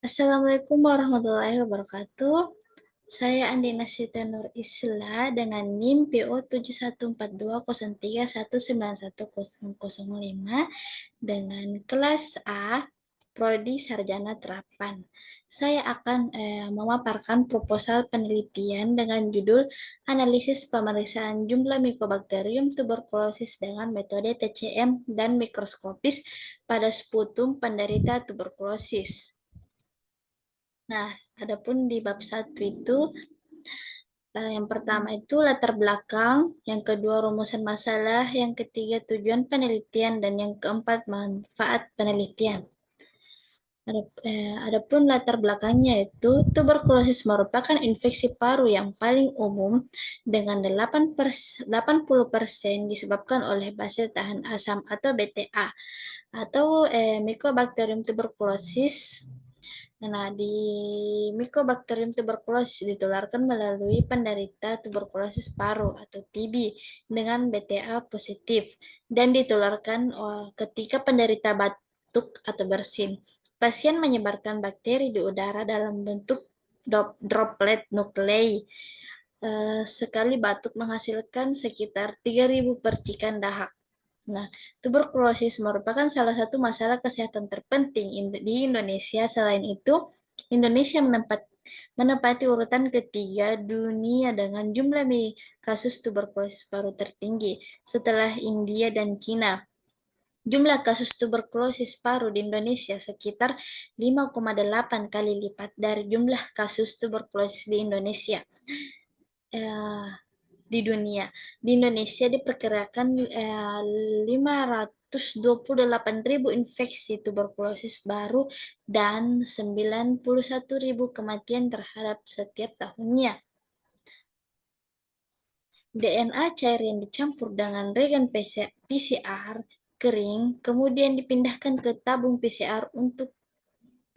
Assalamualaikum warahmatullahi wabarakatuh. Saya Andi Nasita Nur Isla dengan NIM PO 714203191005 dengan kelas A, Prodi Sarjana Terapan. Saya akan memaparkan proposal penelitian dengan judul Analisis Pemeriksaan Jumlah Mycobacterium tuberculosis dengan metode TCM dan mikroskopis pada sputum penderita tuberkulosis. Nah, adapun di bab 1 itu, yang pertama itu latar belakang, yang kedua rumusan masalah, yang ketiga tujuan penelitian, dan yang keempat manfaat penelitian. Adapun latar belakangnya itu, tuberkulosis merupakan infeksi paru yang paling umum dengan 80% disebabkan oleh basil tahan asam atau BTA atau Mycobacterium tuberculosis. Nah, di Mycobacterium tuberculosis ditularkan melalui penderita tuberkulosis paru atau TB dengan BTA positif dan ditularkan ketika penderita batuk atau bersin. Pasien menyebarkan bakteri di udara dalam bentuk droplet nuklei. Sekali batuk menghasilkan sekitar 3.000 percikan dahak. Nah, tuberkulosis merupakan salah satu masalah kesehatan terpenting di Indonesia. Selain itu, Indonesia menempati urutan ketiga dunia dengan jumlah kasus tuberkulosis paru tertinggi setelah India dan China. Jumlah kasus tuberkulosis paru di Indonesia sekitar 5,8 kali lipat dari jumlah kasus tuberkulosis di Indonesia. Di dunia. Di Indonesia diperkirakan 528.000 infeksi tuberkulosis baru dan 91.000 kematian terhadap setiap tahunnya. DNA cair yang dicampur dengan reagen PCR kering kemudian dipindahkan ke tabung PCR untuk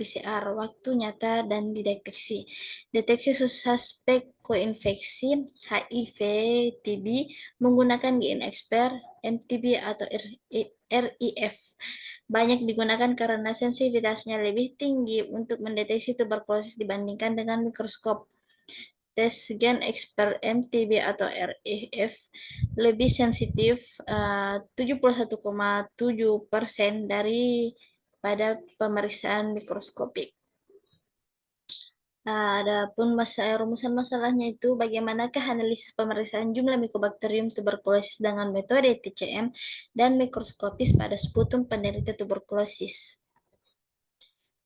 PCR waktu nyata dan dideteksi. Deteksi suspek koinfeksi HIV TB menggunakan GeneXpert MTB atau RIF. Banyak digunakan karena sensitivitasnya lebih tinggi untuk mendeteksi tuberkulosis dibandingkan dengan mikroskop. Tes GeneXpert MTB atau RIF lebih sensitif 71,7% dari pada pemeriksaan mikroskopik. Adapun rumusan masalahnya itu bagaimanakah analisis pemeriksaan jumlah Mycobacterium tuberculosis dengan metode TCM dan mikroskopis pada sputum penderita tuberkulosis.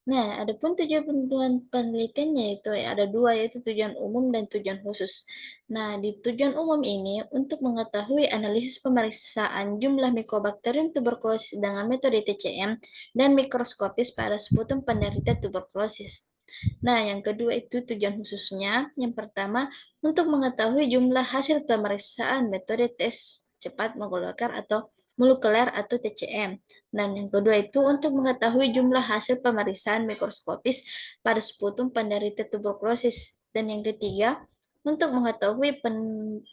Nah, adapun tujuan penelitiannya itu ada dua, yaitu tujuan umum dan tujuan khusus. Nah, di tujuan umum ini untuk mengetahui analisis pemeriksaan jumlah Mycobacterium tuberculosis dengan metode TCM dan mikroskopis pada sputum penderita tuberkulosis. Nah, yang kedua itu tujuan khususnya. Yang pertama, untuk mengetahui jumlah hasil pemeriksaan metode tes cepat molekuler atau TCM. Dan yang kedua itu untuk mengetahui jumlah hasil pemeriksaan mikroskopis pada sputum penderita tuberkulosis. Dan yang ketiga, untuk mengetahui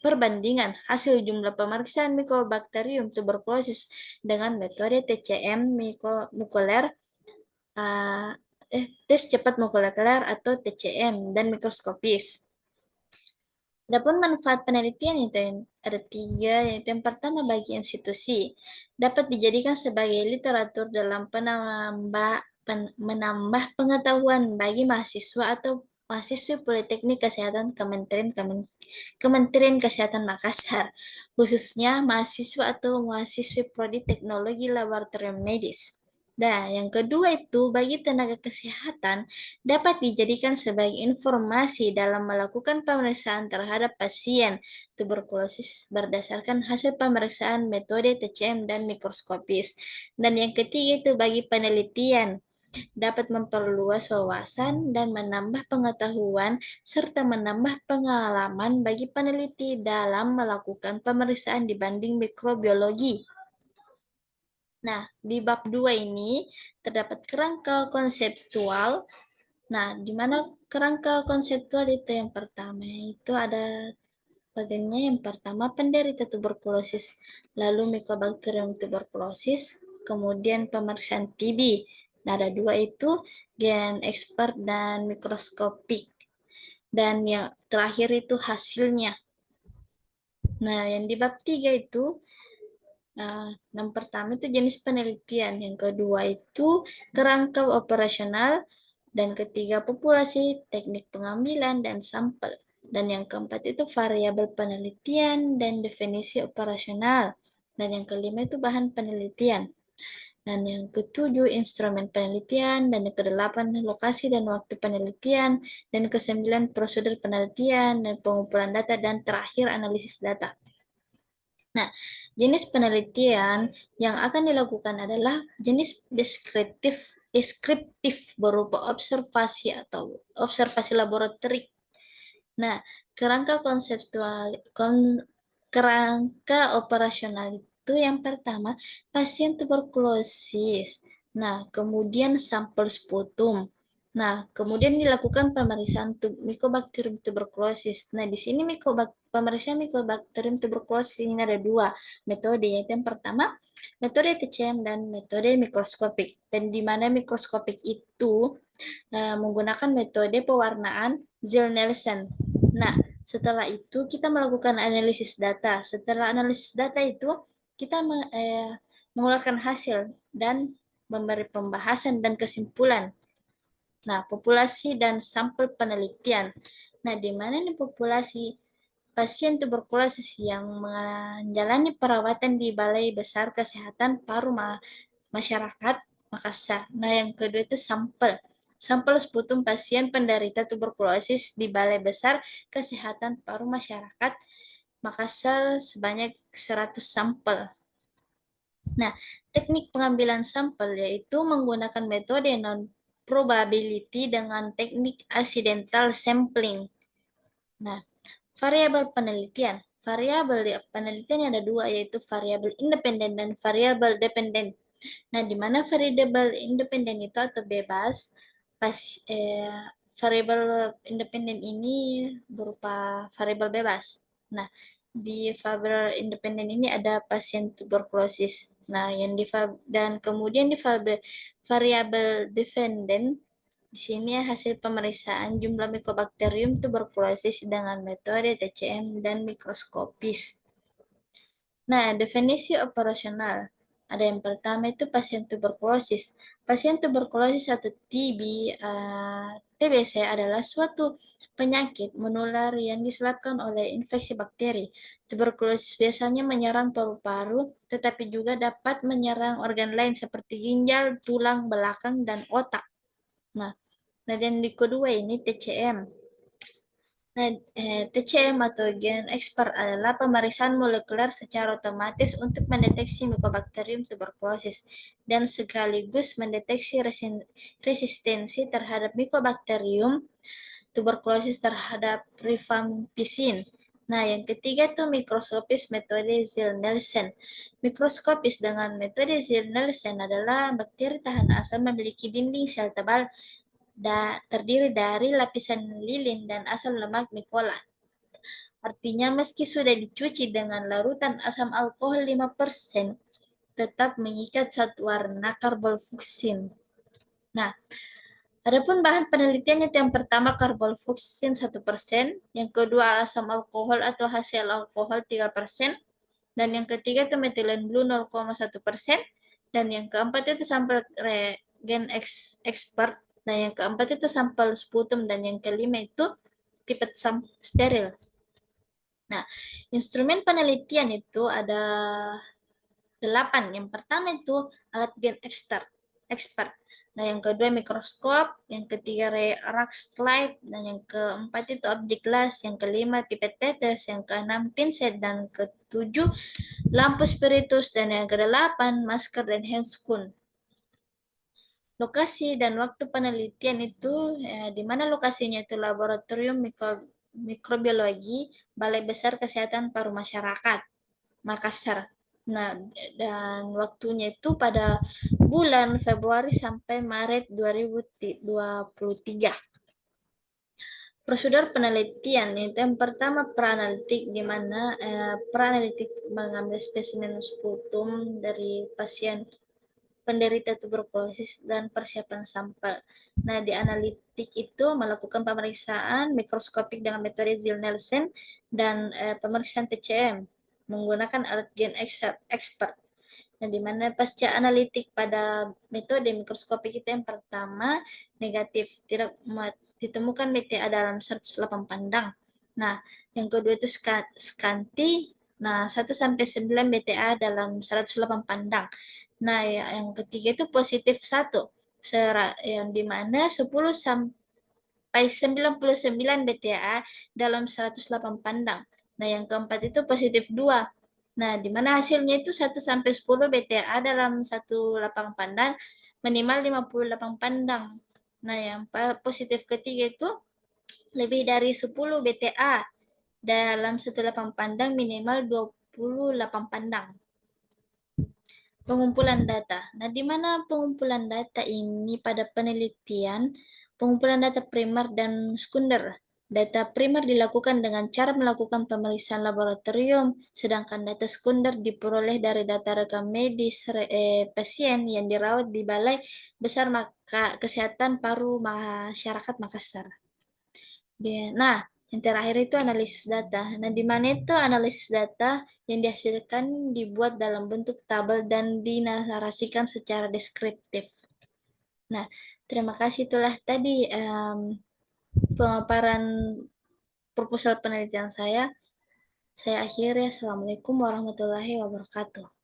perbandingan hasil jumlah pemeriksaan Mycobacterium tuberculosis dengan metode TCM tes cepat molekuler atau TCM dan mikroskopis. Adapun manfaat penelitian itu ada tiga, yaitu yang pertama bagi institusi dapat dijadikan sebagai literatur dalam menambah pengetahuan bagi mahasiswa atau mahasiswi Politeknik Kesehatan Kementerian Kesehatan Makassar, khususnya mahasiswa atau mahasiswi Prodi Teknologi Laboratorium Medis. Nah, yang kedua itu bagi tenaga kesehatan dapat dijadikan sebagai informasi dalam melakukan pemeriksaan terhadap pasien tuberkulosis berdasarkan hasil pemeriksaan metode TCM dan mikroskopis. Dan yang ketiga itu bagi penelitian dapat memperluas wawasan dan menambah pengetahuan serta menambah pengalaman bagi peneliti dalam melakukan pemeriksaan dibanding mikrobiologi. Nah, di bab 2 ini terdapat kerangka konseptual. Nah, di mana kerangka konseptual itu yang pertama itu ada bagiannya. Yang pertama penderita tuberkulosis, lalu Mycobacterium tuberculosis, kemudian pemeriksaan TB, Nah, ada dua itu gen expert dan mikroskopik. Dan yang terakhir itu hasilnya. Nah, yang di bab 3 itu, yang pertama itu jenis penelitian, yang kedua itu kerangka operasional, dan ketiga populasi, teknik pengambilan, dan sampel. Dan yang keempat itu variabel penelitian dan definisi operasional. Dan yang kelima itu bahan penelitian. Dan yang ketujuh, instrumen penelitian. Dan yang kedelapan, lokasi dan waktu penelitian. Dan kesembilan, prosedur penelitian dan pengumpulan data. Dan terakhir, analisis data. Nah, jenis penelitian yang akan dilakukan adalah jenis deskriptif berupa observasi atau observasi laboratorik. Nah, kerangka konseptual, kerangka operasional itu yang pertama, pasien tuberkulosis. Nah, kemudian sampel sputum. Nah, kemudian dilakukan pemeriksaan Mycobacterium tuberculosis. Nah, di sini pemeriksaan Mycobacterium tuberculosis ini ada dua metode, yaitu yang pertama, metode TCM dan metode mikroskopik. Dan di mana mikroskopik itu menggunakan metode pewarnaan Zell-Nielsen. Nah, setelah itu kita melakukan analisis data. Setelah analisis data itu kita mengeluarkan hasil dan memberi pembahasan dan kesimpulan. Nah, populasi dan sampel penelitian. Nah, di mana nih populasi pasien tuberkulosis yang menjalani perawatan di Balai Besar Kesehatan Paru Masyarakat Makassar. Nah, yang kedua itu sampel. Sampel sputum pasien penderita tuberkulosis di Balai Besar Kesehatan Paru Masyarakat Makassar sebanyak 100 sampel. Nah, teknik pengambilan sampel yaitu menggunakan metode non-probability dengan teknik accidental sampling. Nah, variabel penelitian. Variabel penelitian ada dua, yaitu variabel independen dan variabel dependen. Nah, di mana variabel independen itu atau bebas, variabel independen ini berupa variabel bebas. Nah, di variabel independen ini ada pasien tuberkulosis. Nah, dan kemudian di variabel dependen di sini hasil pemeriksaan jumlah Mycobacterium tuberculosis dengan metode TCM dan mikroskopis. Nah, definisi operasional. Ada yang pertama itu pasien tuberkulosis. Pasien tuberkulosis atau TBC adalah suatu penyakit menular yang disebabkan oleh infeksi bakteri. Tuberkulosis biasanya menyerang paru-paru, tetapi juga dapat menyerang organ lain seperti ginjal, tulang belakang, dan otak. Nah, dan di kedua ini TCM. Nah, TCM atau gen expert adalah pemeriksaan molekuler secara otomatis untuk mendeteksi Mycobacterium tuberculosis dan sekaligus mendeteksi resistensi terhadap Mycobacterium tuberculosis terhadap rifampicin. Nah, yang ketiga itu mikroskopis metode Zell-Nielsen. Mikroskopis dengan metode Zell-Nielsen adalah bakteri tahan asam memiliki dinding sel tebal terdiri dari lapisan lilin dan asam lemak mikola. Artinya meski sudah dicuci dengan larutan asam alkohol 5%, tetap mengikat zat warna karbonfuksin. Nah, adapun bahan penelitian itu yang pertama karbonfuksin 1%, yang kedua asam alkohol atau hasil alkohol 3%, dan yang ketiga itu metilen blue 0,1%, dan yang keempat itu sampel reagen expert, dan yang keempat itu sampel sputum, dan yang kelima itu pipet steril. Nah, instrumen penelitian itu ada 8. Yang pertama itu alat gen expert. Nah, yang kedua mikroskop, yang ketiga Rax slide, dan yang keempat itu objek glass, yang kelima pipet tetes, yang keenam pinset, dan ketujuh lampu spiritus, dan yang kedelapan masker dan handscoon. Lokasi dan waktu penelitian itu di mana lokasinya itu laboratorium mikrobiologi Balai Besar Kesehatan Paru Masyarakat Makassar. Nah, dan waktunya itu pada bulan Februari sampai Maret 2023. Prosedur penelitian itu yang pertama praanalitik, di mana praanalitik mengambil spesimen sputum dari pasien penderita tuberkulosis dan persiapan sampel. Nah, di analitik itu melakukan pemeriksaan mikroskopik dengan metode Zil-Nielsen dan pemeriksaan TCM menggunakan alat gen expert. Nah, di mana pasca analitik pada metode mikroskopik itu yang pertama negatif, tidak ditemukan BTA dalam 108 pandang. Nah, yang kedua itu skanti. Nah, 1 sampai 9 BTA dalam 108 pandang. Nah, yang ketiga itu positif 1, yang dimana 10 sampai 99 BTA dalam 108 pandang. Nah, yang keempat itu positif 2. Nah, di mana hasilnya itu 1 sampai 10 BTA dalam 18 pandang, minimal 58 pandang. Nah, yang positif ketiga itu lebih dari 10 BTA dalam 18 pandang, minimal 28 pandang. Pengumpulan data. Nah, di mana pengumpulan data ini pada penelitian, pengumpulan data primer dan sekunder. Data primer dilakukan dengan cara melakukan pemeriksaan laboratorium, sedangkan data sekunder diperoleh dari data rekam medis pasien yang dirawat di Balai Besar Kesehatan Paru Masyarakat Makassar. Nah, yang terakhir itu analisis data. Nah, di mana itu analisis data yang dihasilkan dibuat dalam bentuk tabel dan dinarasikan secara deskriptif. Nah, terima kasih itulah tadi pemaparan proposal penelitian saya. Saya akhiri. Assalamualaikum warahmatullahi wabarakatuh.